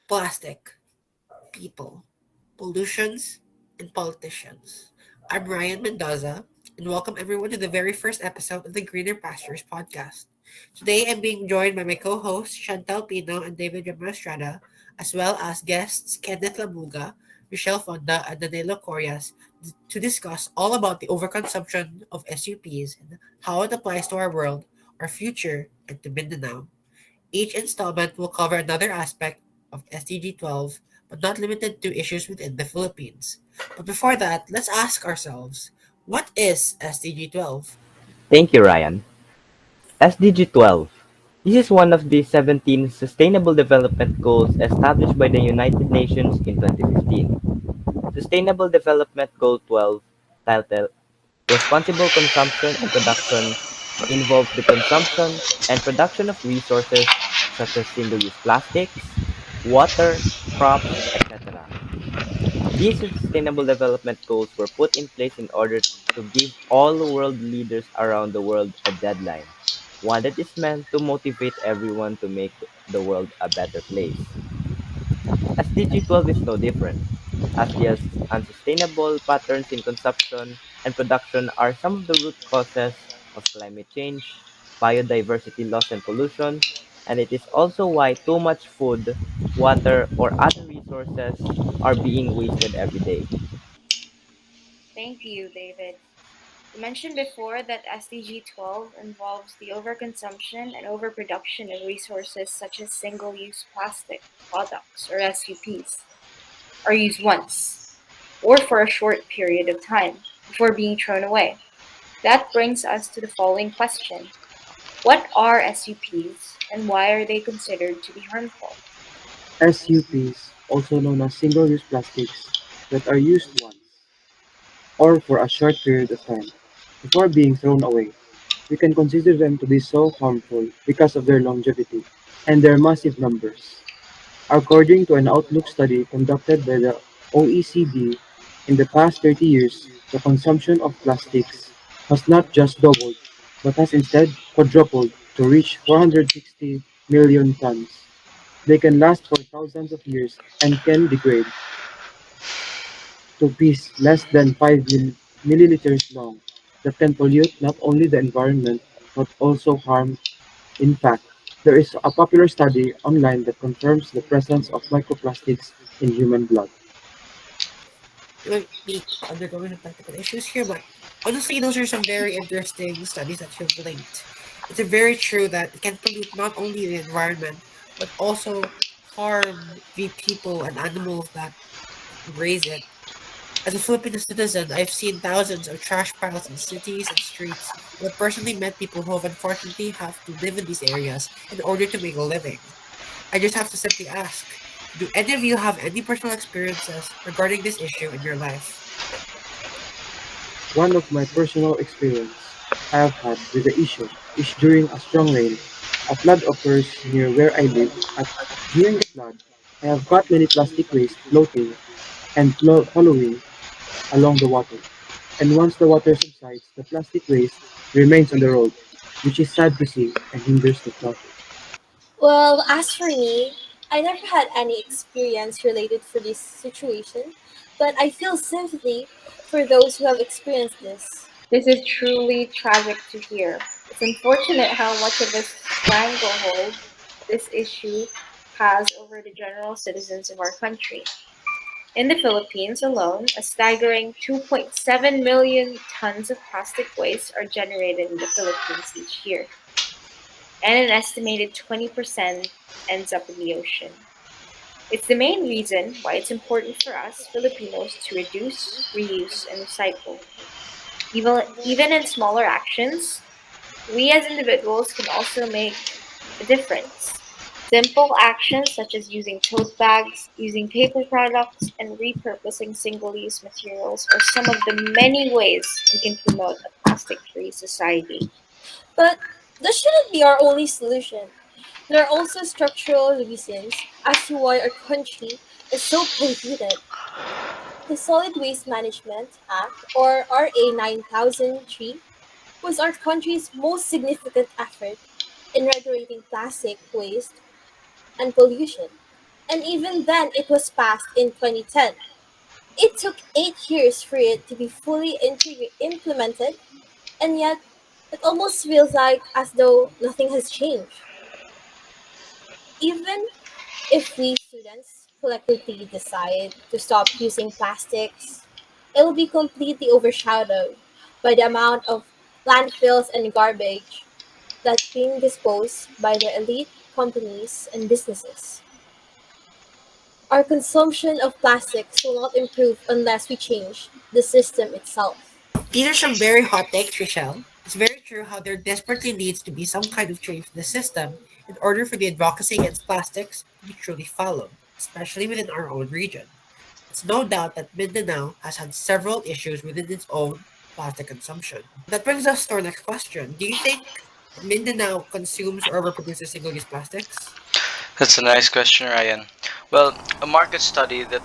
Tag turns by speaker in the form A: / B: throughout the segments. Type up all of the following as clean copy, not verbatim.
A: plastic, people, pollutions, and politicians. I'm Ryan Mendoza, and welcome everyone to the very first episode of the Greener Pastures podcast. Today I'm being joined by my co-hosts Chantal Pino and David Ramastrada, as well as guests Kenneth Lamuga, Michelle Fonda, and Danilo Corias to discuss all about the overconsumption of SUPs and how it applies to our world, our future, and to Mindanao. Each installment will cover another aspect of SDG 12, but not limited to issues within the Philippines. But before that, let's ask ourselves, what is SDG 12?
B: Thank you, Ryan. SDG 12. This is one of the 17 Sustainable Development Goals established by the United Nations in 2015. Sustainable Development Goal 12, titled Responsible Consumption and Production, involves the consumption and production of resources such as single-use plastics, water, crops, etc. These Sustainable Development Goals were put in place in order to give all world leaders around the world a deadline, one that is meant to motivate everyone to make the world a better place. SDG 12 is no different, as the unsustainable patterns in consumption and production are some of the root causes of climate change, biodiversity loss and pollution, and it is also why too much food, water, or other resources are being wasted every day.
C: Thank you, David. You mentioned before that SDG 12 involves the overconsumption and overproduction of resources such as single use plastic products, or SUPs, are used once or for a short period of time before being thrown away. That brings us to the following question: what are SUPs and why are they considered to be harmful?
D: SUPs, also known as single-use plastics, that are used once or for a short period of time before being thrown away. We can consider them to be so harmful because of their longevity and their massive numbers. According to an Outlook study conducted by the OECD, in the past 30 years, the consumption of plastics has not just doubled, but has instead quadrupled to reach 460 million tons. They can last for thousands of years and can degrade to pieces less than 5 milliliters long that can pollute not only the environment but also harm. In fact, there is a popular study online that confirms the presence of microplastics in human blood.
A: We might be undergoing some technical issues here, but honestly, those are some very interesting studies that you've linked. It's very true that it can pollute not only the environment, but also harm the people and animals that graze it. As a Filipino citizen, I've seen thousands of trash piles in cities and streets, and I've personally met people who have unfortunately have to live in these areas in order to make a living. I just have to simply ask, do any of you have any personal experiences regarding this issue in your life?
D: One of my personal experience I have had with the issue is during a strong rain. A flood occurs near where I live. During the flood, I have caught many plastic waste floating and following along the water. And once the water subsides, the plastic waste remains on the road, which is sad to see and hinders the traffic.
E: Well, as for me, I never had any experience related for this situation, but I feel sympathy for those who have experienced this.
C: This is truly tragic to hear. It's unfortunate how much of a stranglehold this issue has over the general citizens of our country. In the Philippines alone, a staggering 2.7 million tons of plastic waste are generated in the Philippines each year, and an estimated 20% ends up in the ocean. It's the main reason why it's important for us Filipinos to reduce, reuse, and recycle. Even in smaller actions, we as individuals can also make a difference. Simple actions such as using tote bags, using paper products, and repurposing single use materials are some of the many ways we can promote a plastic free society.
E: But this shouldn't be our only solution. There are also structural reasons as to why our country is so polluted. The Solid Waste Management Act, or RA 9003, was our country's most significant effort in regulating plastic waste and pollution. And even then, it was passed in 2010. It took 8 years for it to be fully implemented, and yet it almost feels like as though nothing has changed. Even if we students collectively decide to stop using plastics, it will be completely overshadowed by the amount of landfills and garbage that's being disposed by the elite companies and businesses. Our consumption of plastics will not improve unless we change the system itself.
A: These are some very hot takes, Rochelle. It's very true how there desperately needs to be some kind of change in the system in order for the advocacy against plastics to be truly followed, especially within our own region. It's no doubt that Mindanao has had several issues within its own plastic consumption. That brings us to our next question. Do you think Mindanao consumes or overproduces single-use plastics?
F: That's a nice question, Ryan. Well, a market study that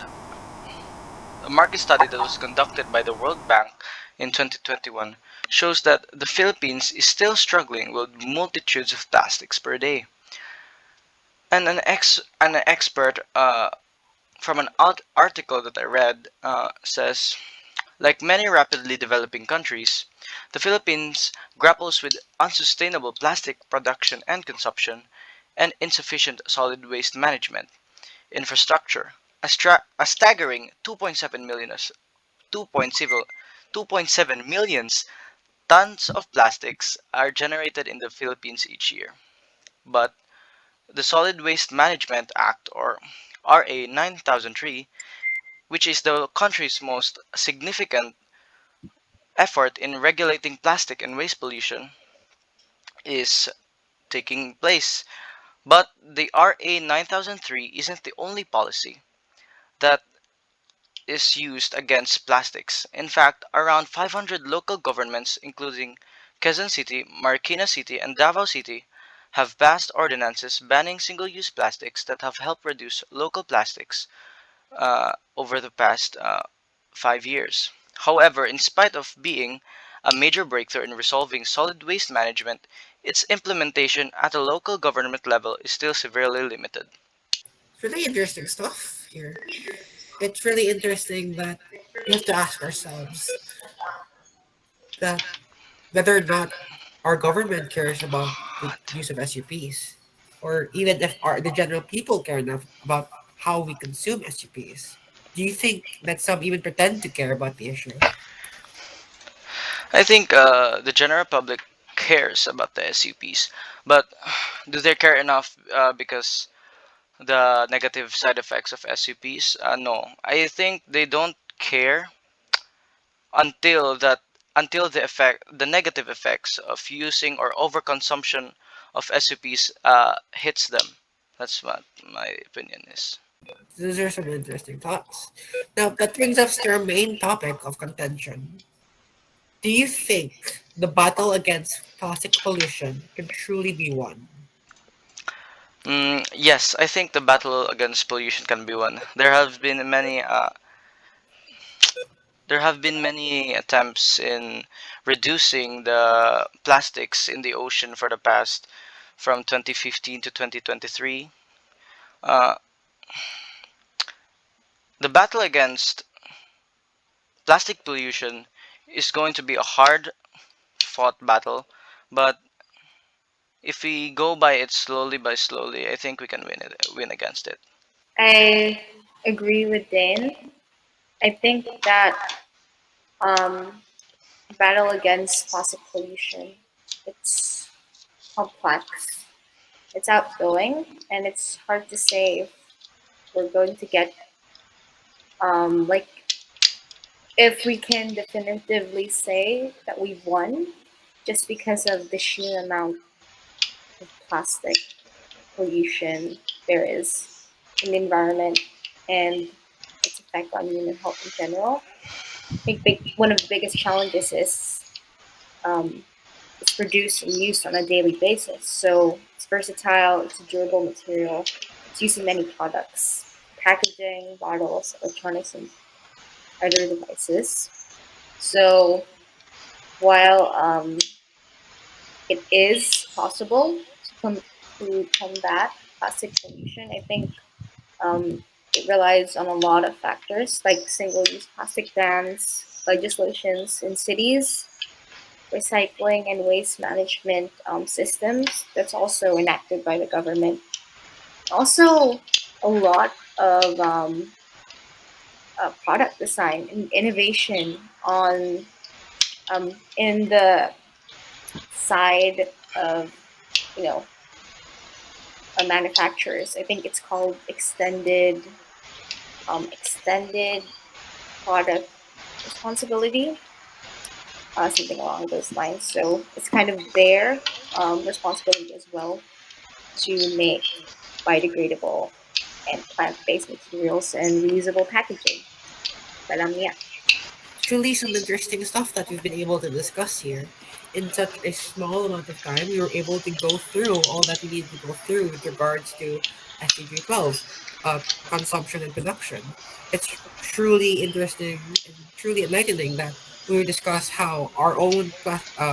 F: was conducted by the World Bank in 2021 shows that the Philippines is still struggling with multitudes of plastics per day. And an expert from an article that I read says, like many rapidly developing countries, the Philippines grapples with unsustainable plastic production and consumption and insufficient solid waste management infrastructure. A staggering 2.7 million 2.7 millions tons of plastics are generated in the Philippines each year. But the Solid Waste Management Act, or RA 9003, which is the country's most significant effort in regulating plastic and waste pollution, is taking place. But the RA 9003 isn't the only policy that is used against plastics. In fact, around 500 local governments, including Quezon City, Marikina City, and Davao City, have passed ordinances banning single use plastics that have helped reduce local plastics over the past 5 years. However, in spite of being a major breakthrough in resolving solid waste management, its implementation at a local government level is still severely limited.
A: It's really interesting stuff here. It's really interesting that we have to ask ourselves that whether or not our government cares about the use of SUPs, or even if the general people care enough about how we consume SUPs. Do you think that some even pretend to care about the issue?
F: I think the general public cares about the SUPs, but do they care enough because the negative side effects of SUPs? No, I think they don't care until that until the negative effects of using or overconsumption of SUPs hits them. That's what my opinion is.
A: Those are some interesting thoughts. Now, that brings us to our main topic of contention. Do you think the battle against plastic pollution can truly be won?
F: Yes, I think the battle against pollution can be won. There have been many attempts in reducing the plastics in the ocean for the past from 2015 to 2023. Uh, the battle against plastic pollution is going to be a hard fought battle, but if we go by it slowly by slowly, I think we can win against it.
C: I agree with Dane. I think that um, battle against plastic pollution, it's complex, it's outgoing, and it's hard to say if we're going to get like if we can definitively say that we won just because of the sheer amount of plastic pollution there is in the environment and its effect on human health in general. I think one of the biggest challenges is um, it's produced and used on a daily basis. So it's versatile, it's a durable material, it's used in many products, packaging, bottles, electronics, and other devices. So while it is possible to combat plastic pollution, I think It relies on a lot of factors like single-use plastic bans, legislations in cities, recycling and waste management systems that's also enacted by the government. Also, a lot of product design and innovation on in the side of you know manufacturers. I think it's called extended product responsibility, something along those lines. So it's kind of their responsibility as well to make biodegradable and plant-based materials and reusable packaging. Parang yeah.
A: Truly some interesting stuff that we've been able to discuss here. In such a small amount of time, we were able to go through all that we needed to go through with regards to SDG 12, consumption and production. It's truly interesting and truly enlightening that we will discuss how our own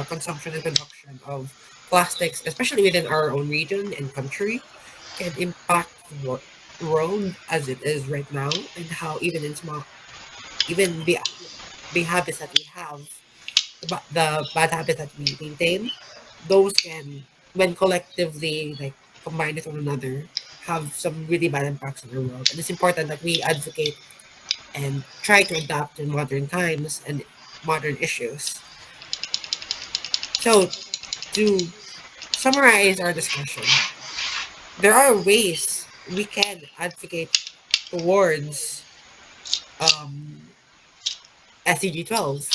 A: consumption and production of plastics, especially within our own region and country, can impact the world as it is right now, and how even in small, even the habits that we have, the bad habits that we maintain, those can, when collectively like combined with one another, have some really bad impacts on our world. And it's important that we advocate and try to adapt in modern times and modern issues. So, to summarize our discussion, there are ways we can advocate towards SDG 12.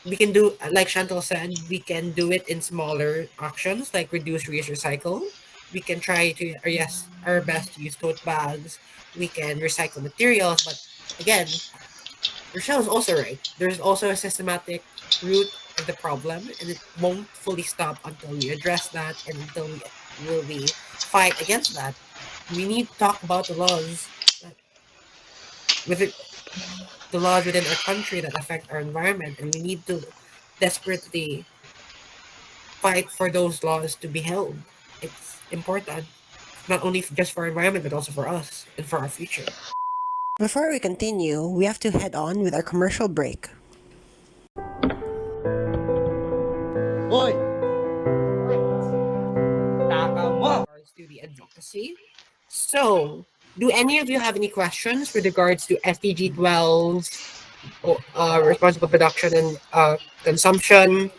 A: We can do, like Chantal said, we can do it in smaller actions like reduce, reuse, recycle. We can try to, or yes, our best to use tote bags. We can recycle materials, but again, Rochelle is also right. There's also a systematic root of the problem, and it won't fully stop until we address that and until we fight against that. We need to talk about with it, the laws within our country that affect our environment, and we need to desperately fight for those laws to be held. It's important, not only just for our environment, but also for us and for our future. Before we continue, we have to head on with our commercial break.
D: Hoy!
A: Regards to the advocacy. So, do any of you have any questions with regards to SDG 12, responsible production and consumption,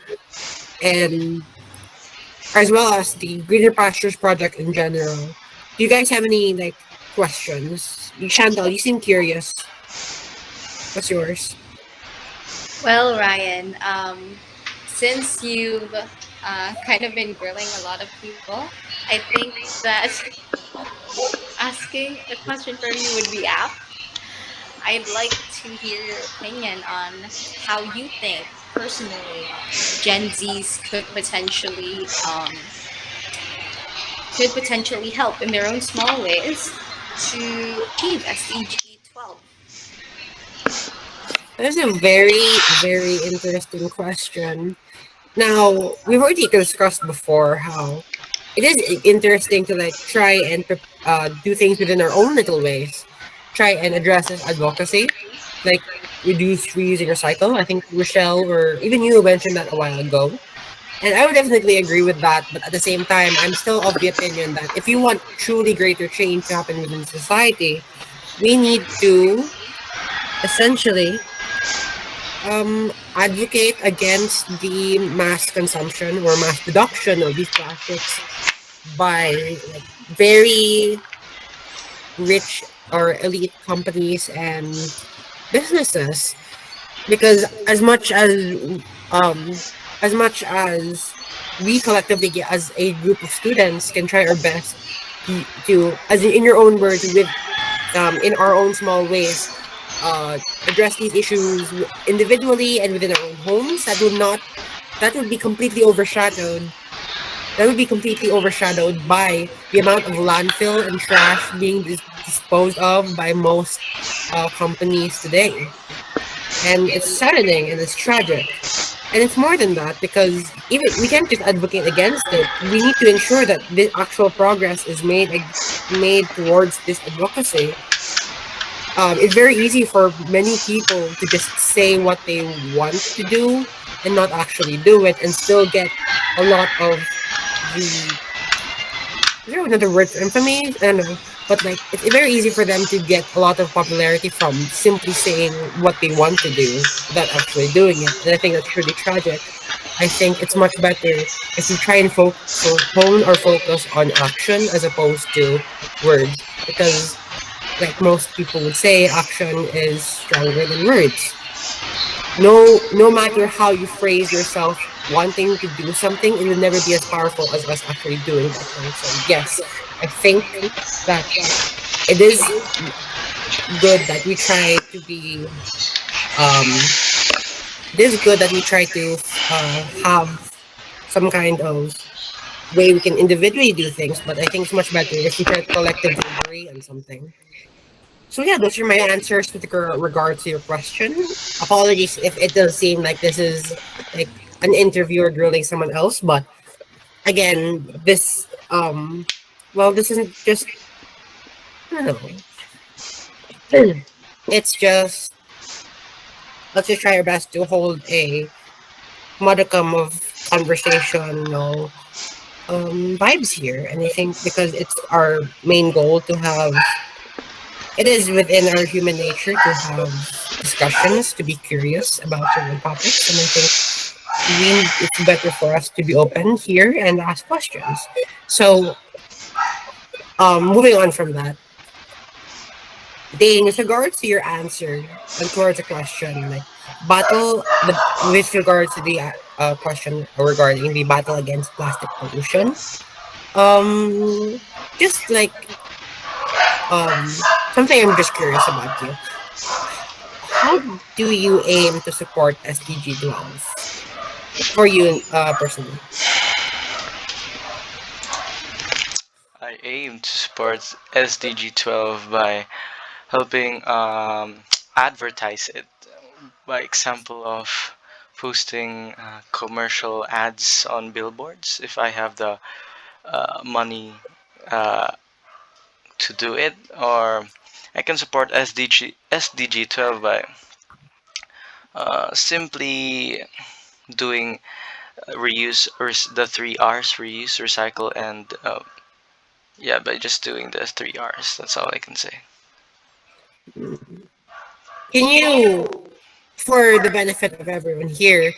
A: and as well as the Greener Pastures project in general? Do you guys have any like questions? Chantal, you seem curious. What's yours?
G: Well, Ryan, since you've kind of been grilling a lot of people, I think that asking a question from you would be apt. I'd like to hear your opinion on how you think personally Gen Zs could potentially help in their own small ways to achieve SDG 12.
A: That is a very, very interesting question. Now, we've already discussed before how it is interesting to like try and do things within our own little ways. Try and address this advocacy, like reduce, reuse, and recycle. I think Rochelle or even you mentioned that a while ago. And I would definitely agree with that. But at the same time, I'm still of the opinion that if you want truly greater change to happen within society, we need to essentially advocate against the mass consumption or mass production of these plastics by like very rich or elite companies and businesses, because um as much as we collectively as a group of students can try our best to, as in your own words, with in our own small ways, address these issues individually and within our own homes, that would be completely overshadowed. That would be completely overshadowed by the amount of landfill and trash being disposed of by most companies today. And it's saddening and it's tragic. And it's more than that because even we can't just advocate against it. We need to ensure that the actual progress is made towards this advocacy. It's very easy for many people to just say what they want to do and not actually do it and still get a lot of the is there another word for infamy? I don't know. But like it's very easy for them to get a lot of popularity from simply saying what they want to do without actually doing it. And I think that's really tragic. I think it's much better if we try and hone our focus on action as opposed to words. Because like most people would say, action is stronger than words. No matter how you phrase yourself wanting to do something, it will never be as powerful as us actually doing that thing. So yes, I think that it is good that we try to be um it is good that we try to have some kind of way we can individually do things, but I think it's much better if we try to collectively agree on something. So yeah, those are my answers with regard to your question. Apologies if it does seem like this is like an interviewer grilling someone else, but again, this isn't just I don't know. It's just let's just try our best to hold a modicum of conversational vibes here, and I think because it's our main goal to have it is within our human nature to have discussions, to be curious about certain topics, and I think it's better for us to be open here and ask questions. So, moving on from that, Dane, with regards to your answer and towards the question, like with regards to the question regarding the battle against plastic pollution, um, just like something I'm just curious about you. How do you aim to support SDG 12 for you personally?
F: I aim to support SDG 12 by helping advertise it by example of posting commercial ads on billboards if I have the money uh, to do it, or I can support SDG 12 by simply doing reuse or the three R's: reuse, recycle, and yeah, by just doing the three R's. That's all I can say.
A: Can you, for the benefit of everyone here,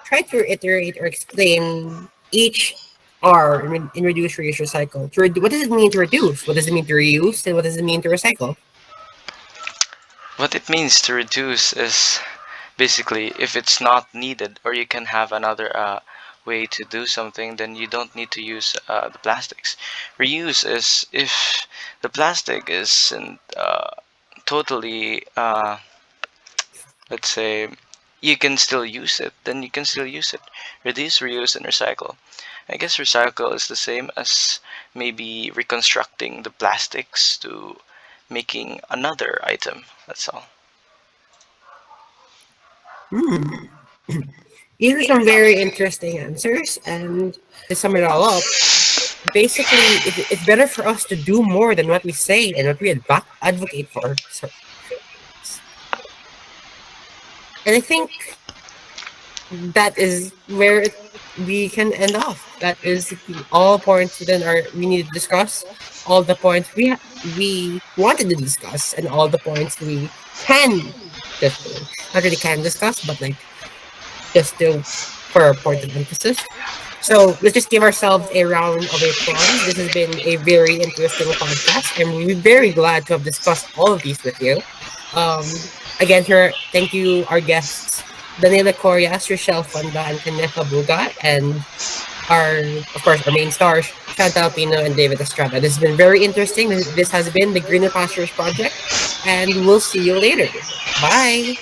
A: try to reiterate or explain each R in reduce, reuse, recycle? What does it mean to reduce? What does it mean to reuse? And what does it mean to recycle?
F: What it means to reduce is basically if it's not needed or you can have another way to do something, then you don't need to use the plastics. Reuse is if the plastic isn't totally let's say you can still use it, then you can still use it. Reduce, reuse, and recycle. I guess recycle is the same as maybe reconstructing the plastics to making another item. That's all.
A: Hmm. These are some very interesting answers, and to sum it all up, basically, it's better for us to do more than what we say and what we advocate for. So, and I think that is where we can end off. That is all points within our we need to discuss. All the points we wanted to discuss, and all the points we can just not really can discuss, but like just to for a point of emphasis. So let's just give ourselves a round of applause. This has been a very interesting podcast, and we're very glad to have discussed all of these with you. Again, here, thank you, our guests, Daniela Corias, Rochelle Fonda, and Kanefa Buga, and of course, our main stars, Chantal Pino and David Estrada. This has been very interesting. This has been the Greener Pastures Project, and we'll see you later. Bye.